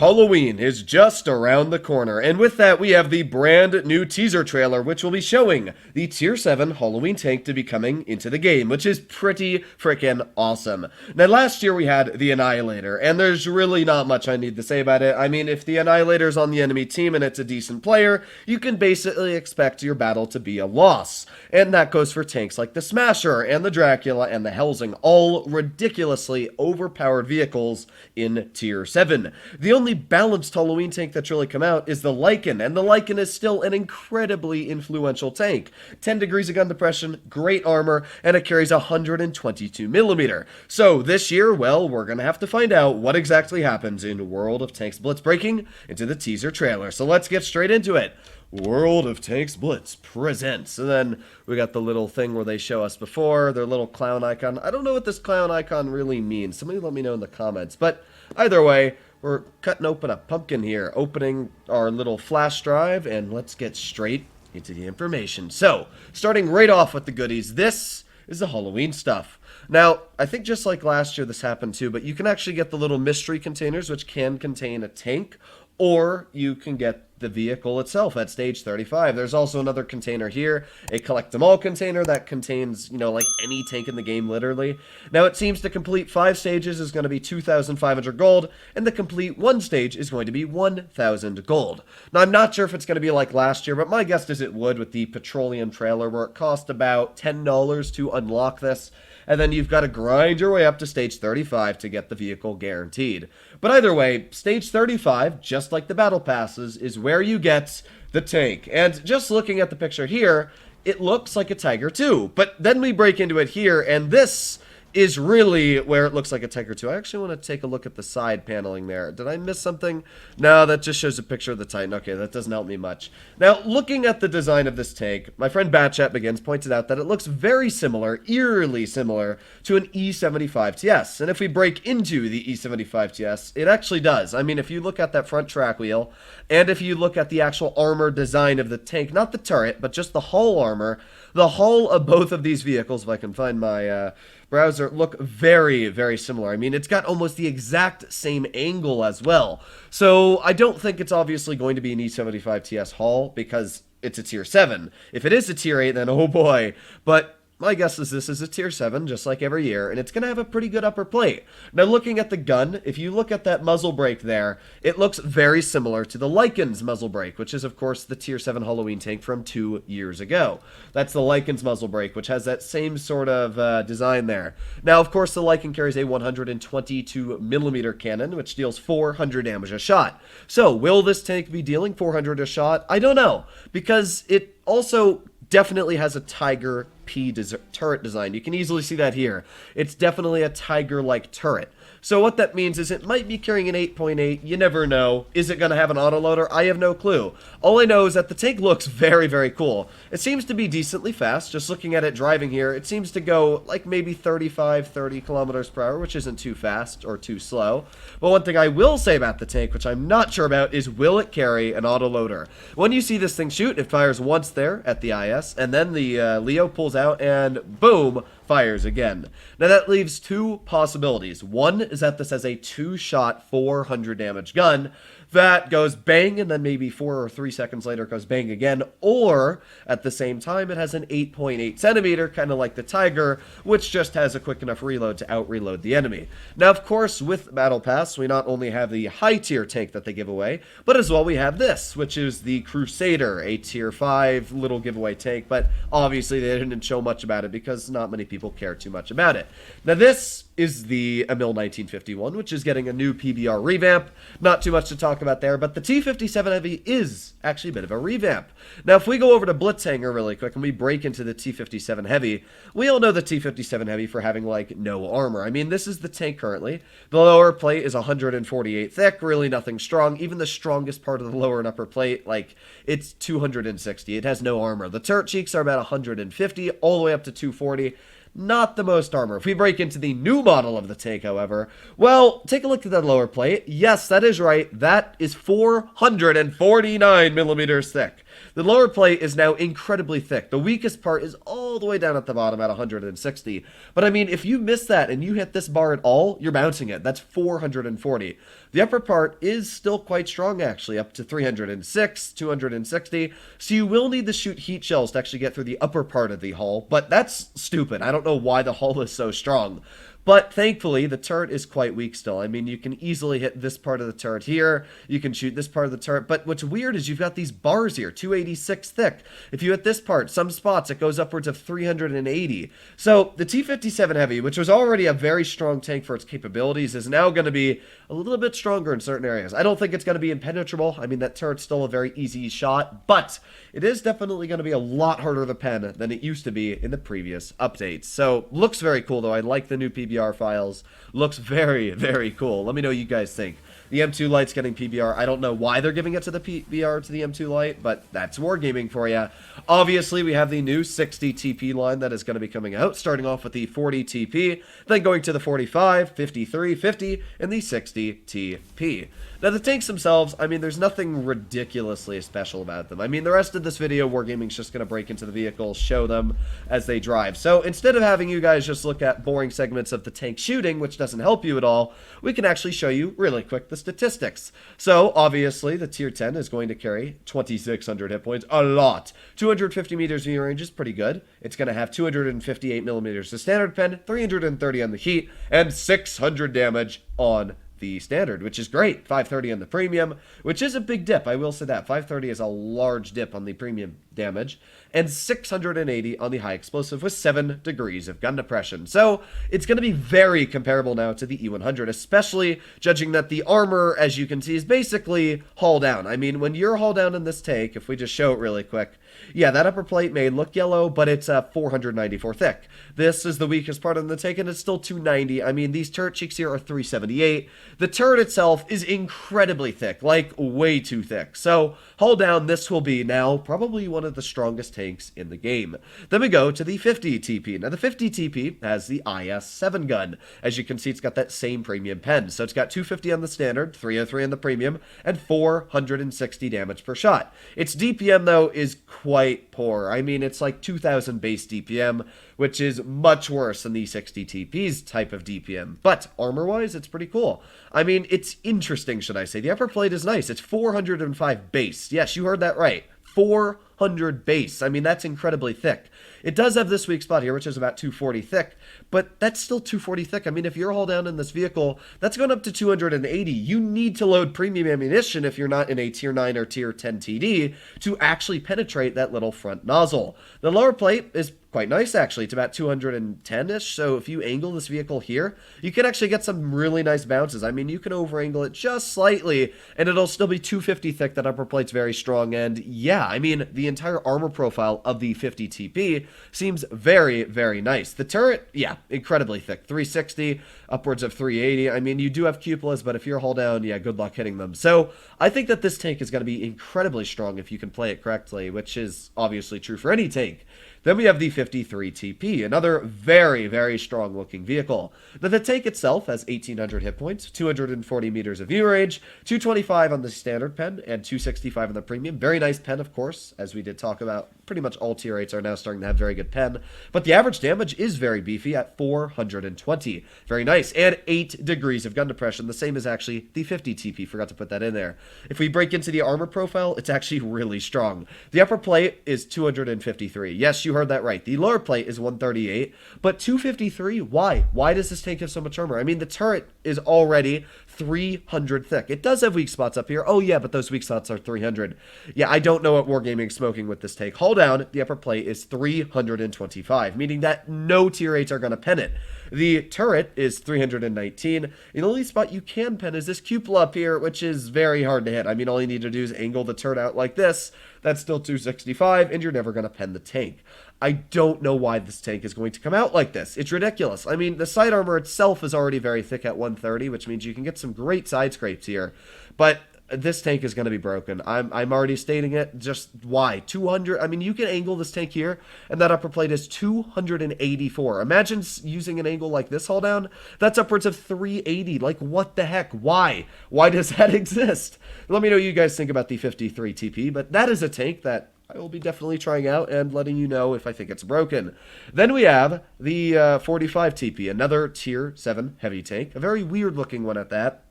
Halloween is just around the corner, and with that we have the brand new teaser trailer which will be showing the Tier 7 Halloween tank to be coming into the game, which is pretty freaking awesome. Now last year we had the Annihilator, and there's really not much I need to say about it. I mean, if the Annihilator's on the enemy team and it's a decent player, you can basically expect your battle to be a loss. And that goes for tanks like the Smasher and the Dracula and the Helsing, all ridiculously overpowered vehicles in Tier 7. The only balanced Halloween tank that's really come out is the Lycan, and the Lycan is still an incredibly influential tank. 10 degrees of gun depression, great armor, and it carries 122mm. So this year, well, we're gonna have to find out what exactly happens in World of Tanks Blitz, breaking into the teaser trailer. So let's get straight into it. World of Tanks Blitz presents. And then we got the little thing where they show us before, their little clown icon. I don't know what this clown icon really means. Somebody let me know in the comments. But either way, we're cutting open a pumpkin here, opening our little flash drive, and let's get straight into the information. So, starting right off with the goodies, this is the Halloween stuff. Now, I think just like last year this happened too, but you can actually get the little mystery containers, which can contain a tank, or you can get the vehicle itself at stage 35. There's also another container here, a collect them all container that contains, like any tank in the game, literally. Now, it seems to complete 5 stages is going to be 2,500 gold, and the complete 1 stage is going to be 1,000 gold. Now, I'm not sure if it's going to be like last year, but my guess is it would with the Petroleum trailer, where it cost about $10 to unlock this. And then you've got to grind your way up to stage 35 to get the vehicle guaranteed. But either way, stage 35, just like the battle passes, is where you get the tank. And just looking at the picture here, it looks like a Tiger 2. But then we break into it here, and this is really where it looks like a Tiger 2. I actually want to take a look at the side paneling there. Did I miss something? No, that just shows a picture of the Titan. Okay, that doesn't help me much. Now, looking at the design of this tank, my friend Batchat Begins pointed out that it looks very similar, eerily similar, to an E75 TS. And if we break into the E75 TS, it actually does. I mean, if you look at that front track wheel, and if you look at the actual armor design of the tank, not the turret, but just the hull armor, the hull of both of these vehicles, if I can find my browser, look very, very similar. I mean, it's got almost the exact same angle as well. So I don't think it's obviously going to be an E75 TS hull because it's a tier 7. If it is a tier 8, then oh boy. But my guess is this is a tier 7, just like every year, and it's going to have a pretty good upper plate. Now, looking at the gun, if you look at that muzzle brake there, it looks very similar to the Lycan's muzzle brake, which is, of course, the tier 7 Halloween tank from 2 years ago. That's the Lycan's muzzle brake, which has that same sort of design there. Now, of course, the Lycan carries a 122mm cannon, which deals 400 damage a shot. So, will this tank be dealing 400 a shot? I don't know, because it also definitely has a Tiger P turret design. You can easily see that here. It's definitely a Tiger-like turret. So what that means is it might be carrying an 8.8. You never know. Is it going to have an autoloader? I have no clue. All I know is that the tank looks very, very cool. It seems to be decently fast. Just looking at it driving here, it seems to go like maybe 35, 30 kilometers per hour, which isn't too fast or too slow. But one thing I will say about the tank, which I'm not sure about, is will it carry an autoloader? When you see this thing shoot, it fires once there at the IS, and then the Leo pulls out and boom, fires again. Now that leaves 2 possibilities. One is that this has a 2-shot 400 damage gun that goes bang and then maybe 4 or 3 seconds later it goes bang again, or at the same time it has an 8.8 centimeter, kind of like the Tiger, which just has a quick enough reload to out-reload the enemy. Now, of course, with Battle Pass, we not only have the high-tier tank that they give away, but as well we have this, which is the Crusader, a tier 5 little giveaway tank, but obviously they didn't show much about it because not many people care too much about it. Now, this is the Emil 1951, which is getting a new PBR revamp. Not too much to talk about there, but the T57 Heavy is actually a bit of a revamp. Now, if we go over to Blitz Hangar really quick and we break into the T57 Heavy, we all know the T57 Heavy for having, like, no armor. I mean, this is the tank currently. The lower plate is 148 thick, really nothing strong. Even the strongest part of the lower and upper plate, like, it's 260. It has no armor. The turret cheeks are about 150, all the way up to 240. Not the most armor. If we break into the new model of the tank, however, well, take a look at that lower plate. Yes, that is right. That is 449 millimeters thick. The lower plate is now incredibly thick. The weakest part is all the way down at the bottom at 160. But I mean, if you miss that and you hit this bar at all, you're bouncing it. That's 440. The upper part is still quite strong, actually, up to 306, 260. So you will need to shoot heat shells to actually get through the upper part of the hull, but that's stupid. I don't know why the hull is so strong. But thankfully, the turret is quite weak still. I mean, you can easily hit this part of the turret here. You can shoot this part of the turret. But what's weird is you've got these bars here, 286 thick. If you hit this part, some spots, it goes upwards of 380. So the T-57 Heavy, which was already a very strong tank for its capabilities, is now going to be a little bit stronger in certain areas. I don't think it's going to be impenetrable. I mean, that turret's still a very easy shot. But it is definitely going to be a lot harder to pen than it used to be in the previous updates. So looks very cool, though. I like the new PBR files. Looks very, very cool. Let me know what you guys think. The M2 Lite's getting PBR. I don't know why they're giving it to the PBR to the M2 Lite, but that's wargaming for you. Obviously, we have the new 60 TP line that is going to be coming out, starting off with the 40 TP, then going to the 45, 53, 50, and the 60 TP. Now, the tanks themselves, I mean, there's nothing ridiculously special about them. I mean, the rest of this video, Wargaming's just going to break into the vehicles, show them as they drive. So, instead of having you guys just look at boring segments of the tank shooting, which doesn't help you at all, we can actually show you really quick the statistics. So, obviously, the Tier 10 is going to carry 2,600 hit points, a lot. 250 meters view range is pretty good. It's going to have 258 millimeters to standard pen, 330 on the heat, and 600 damage on the standard, which is great. 530 on the premium, which is a big dip. I will say that. 530 is a large dip on the premium damage, and 680 on the high explosive with 7 degrees of gun depression. So it's going to be very comparable now to the E100, especially judging that the armor, as you can see, is basically hull down. I mean, when you're hull down in this tank, if we just show it really quick, yeah, that upper plate may look yellow, but it's 494 thick. This is the weakest part of the tank, and it's still 290. I mean, these turret cheeks here are 378. The turret itself is incredibly thick, like way too thick. So, hull down, this will be now probably one of the strongest tanks in the game. Then we go to the 50 TP. Now, the 50 TP has the IS-7 gun. As you can see, it's got that same premium pen. So, it's got 250 on the standard, 303 on the premium, and 460 damage per shot. Its DPM, though, is quite poor. I mean, it's like 2,000 base DPM, which is much worse than the 60 TP's type of DPM. But armor-wise, it's pretty cool. I mean, it's interesting, should I say. The upper plate is nice. It's 405 base. Yes, you heard that right. 400 base. I mean, that's incredibly thick. It does have this weak spot here, which is about 240 thick, but that's still 240 thick. I mean, if you're hull down in this vehicle, that's going up to 280. You need to load premium ammunition if you're not in a Tier 9 or Tier 10 TD to actually penetrate that little front nozzle. The lower plate is quite nice, actually. It's about 210-ish, so if you angle this vehicle here, you can actually get some really nice bounces. I mean, you can over-angle it just slightly, and it'll still be 250 thick. That upper plate's very strong, and yeah, I mean, the entire armor profile of the 50 TP seems very, very nice. The turret, yeah, incredibly thick. 360, upwards of 380. I mean, you do have cupolas, but if you're hull down, yeah, good luck hitting them. So, I think that this tank is going to be incredibly strong if you can play it correctly, which is obviously true for any tank. Then we have the 53 TP, another very, very strong looking vehicle. Now, the tank itself has 1,800 hit points, 240 meters of view range, 225 on the standard pen, and 265 on the premium. Very nice pen, of course, as we did talk about. Pretty much all tier 8s are now starting to have very good pen, but the average damage is very beefy at 420. Very nice, and 8 degrees of gun depression, the same as actually the 50 TP, forgot to put that in there. If we break into the armor profile, it's actually really strong. The upper plate is 253. Yes, you heard that right. The lower plate is 138, but 253, why? Why does this tank have so much armor? I mean, the turret is already 300 thick. It does have weak spots up here. Oh yeah, but those weak spots are 300. Yeah, I don't know what Wargaming's smoking with this tank. Hold down, the upper plate is 325, meaning that no tier 8s are going to pen it. The turret is 319. And the only spot you can pen is this cupola up here, which is very hard to hit. I mean, all you need to do is angle the turret out like this. That's still 265, and you're never going to pen the tank. I don't know why this tank is going to come out like this. It's ridiculous. I mean, the side armor itself is already very thick at 130, which means you can get some great side scrapes here. But this tank is going to be broken. I'm already stating it. Just why? 200. I mean, you can angle this tank here, and that upper plate is 284. Imagine using an angle like this hull down. That's upwards of 380. Like, what the heck? Why? Why does that exist? Let me know what you guys think about the 53 TP, but that is a tank that I will be definitely trying out and letting you know if I think it's broken. Then we have the 45 TP, another tier 7 heavy tank, a very weird looking one at that.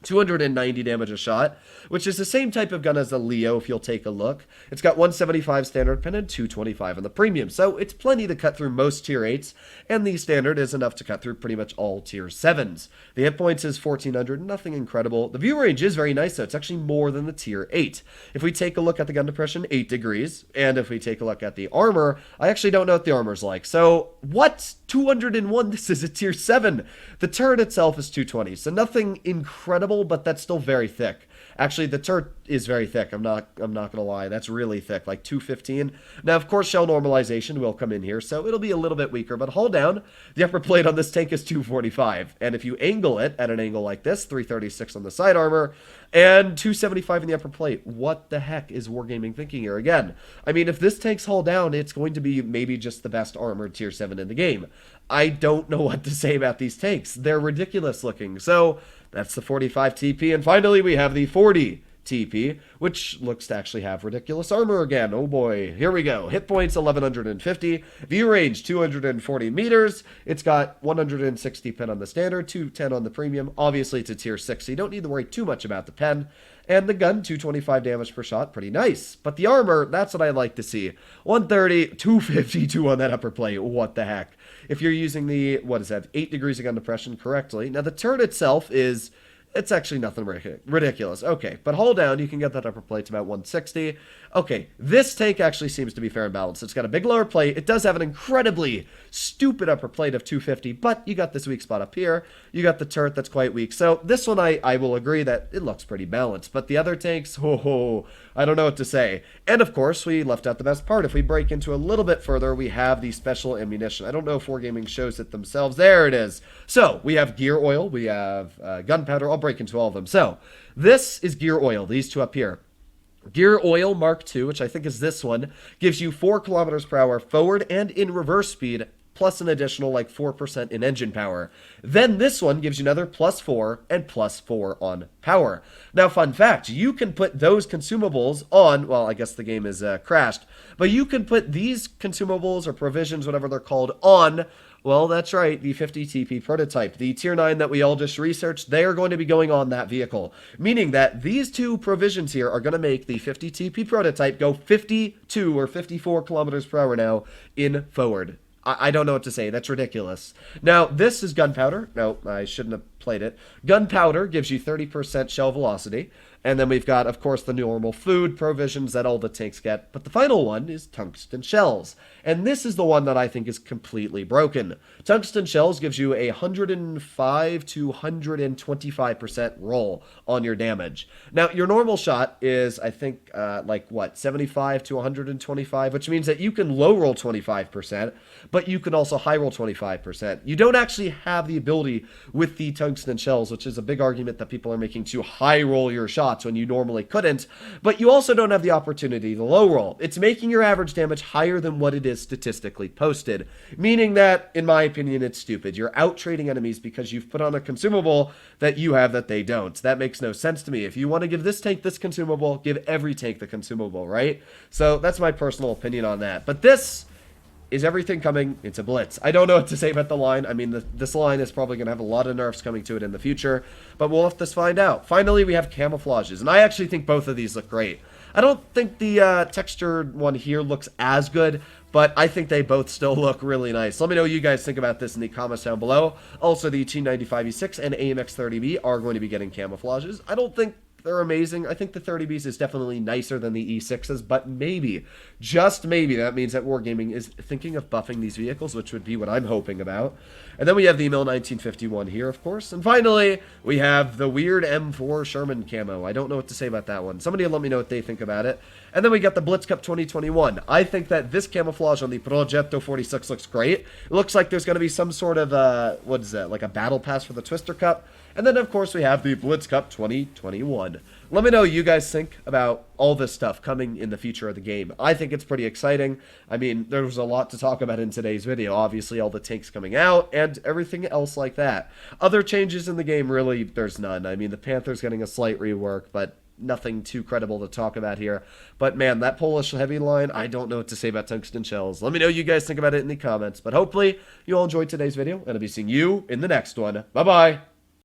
290 damage a shot, which is the same type of gun as the Leo if you'll take a look. It's got 175 standard pen and 225 on the premium, so it's plenty to cut through most tier 8s, and the standard is enough to cut through pretty much all tier 7s. The hit points is 1400, nothing incredible. The view range is very nice though, it's actually more than the tier 8. If we take a look at the gun depression, 8 degrees, and if we take a look at the armor, I actually don't know what the armor's like. So, what? 201, this is a tier 7. The turret itself is 220, so nothing incredible, but that's still very thick. Actually, the turret is very thick. I'm not gonna lie. That's really thick, like 215. Now, of course, shell normalization will come in here, so it'll be a little bit weaker, but hold down. The upper plate on this tank is 245, and if you angle it at an angle like this, 336 on the side armor, and 275 in the upper plate. What the heck is Wargaming thinking here again? I mean, if this tank's hull down, it's going to be maybe just the best armored tier 7 in the game. I don't know what to say about these tanks. They're ridiculous looking. So, that's the 45 TP, and finally we have the 40 TP, which looks to actually have ridiculous armor again. Oh boy, here we go. Hit points 1150, view range 240 meters. It's got 160 pen on the standard, 210 on the premium. Obviously it's a tier 6, so you don't need to worry too much about the pen. And the gun, 225 damage per shot, pretty nice. But the armor, that's what I like to see. 130, 252 on that upper plate. What the heck? If you're using the, what is that, 8 degrees of gun depression correctly. Now the turret itself is, it's actually nothing ridiculous. Okay, but hold down, you can get that upper plate to about 160. Okay, this tank actually seems to be fair and balanced. It's got a big lower plate. It does have an incredibly stupid upper plate of 250, but you got this weak spot up here. You got the turret that's quite weak. So this one, I will agree that it looks pretty balanced. But the other tanks, I don't know what to say. And of course, we left out the best part. If we break into a little bit further, we have the special ammunition. I don't know if Wargaming shows it themselves. There it is. So we have gear oil. We have gunpowder. I'll break into all of them. So this is gear oil. These two up here. Gear Oil Mark II, which I think is this one, gives you 4 kilometers per hour forward and in reverse speed, plus an additional like 4% in engine power. Then this one gives you another +4 and +4 on power. Now, fun fact, you can put those consumables on, well, I guess the game is crashed, but you can put these consumables or provisions, whatever they're called, on, well, that's right, the 50 TP prototype. The tier 9 that we all just researched, they are going to be going on that vehicle. Meaning that these two provisions here are going to make the 50 TP prototype go 52 or 54 kilometers per hour now in forward. I don't know what to say. That's ridiculous. Now, this is gunpowder. No, I shouldn't have played it. Gunpowder gives you 30% shell velocity. And then we've got, of course, the normal food provisions that all the tanks get. But the final one is tungsten shells. And this is the one that I think is completely broken. Tungsten shells gives you a 105 to 125% roll on your damage. Now, your normal shot is, I think, 75 to 125, which means that you can low roll 25%, but you can also high roll 25%. You don't actually have the ability with the tungsten shells, which is a big argument that people are making, to high roll your shots when you normally couldn't, but you also don't have the opportunity to low roll. It's making your average damage higher than what it is statistically posted, meaning that, in my opinion, it's stupid. You're out trading enemies because you've put on a consumable that you have that they don't. That makes no sense to me. If you want to give this tank this consumable, give every tank the consumable, right? So that's my personal opinion on that. But this is everything coming into Blitz. I don't know what to say about the line. I mean, this line is probably going to have a lot of nerfs coming to it in the future, but we'll have to find out. Finally, we have camouflages, and I actually think both of these look great. I don't think the textured one here looks as good, but I think they both still look really nice. Let me know what you guys think about this in the comments down below. Also, the T95E6 and AMX30B are going to be getting camouflages. I don't think they're amazing. I think the 30Bs is definitely nicer than the E6s, but maybe, just maybe, that means that Wargaming is thinking of buffing these vehicles, which would be what I'm hoping about. And then we have the Mil 1951 here, of course. And finally, we have the weird M4 Sherman camo. I don't know what to say about that one. Somebody let me know what they think about it. And then we got the Blitz Cup 2021. I think that this camouflage on the Progetto 46 looks great. It looks like there's going to be some sort of, what is that, like a battle pass for the Twister Cup. And then, of course, we have the Blitz Cup 2021. Let me know what you guys think about all this stuff coming in the future of the game. I think it's pretty exciting. I mean, there was a lot to talk about in today's video. Obviously, all the tanks coming out and everything else like that. Other changes in the game, really, there's none. I mean, the Panther's getting a slight rework, but nothing too credible to talk about here. But man, that Polish heavy line, I don't know what to say about tungsten shells. Let me know what you guys think about it in the comments. But hopefully you all enjoyed today's video, and I'll be seeing you in the next one. Bye-bye.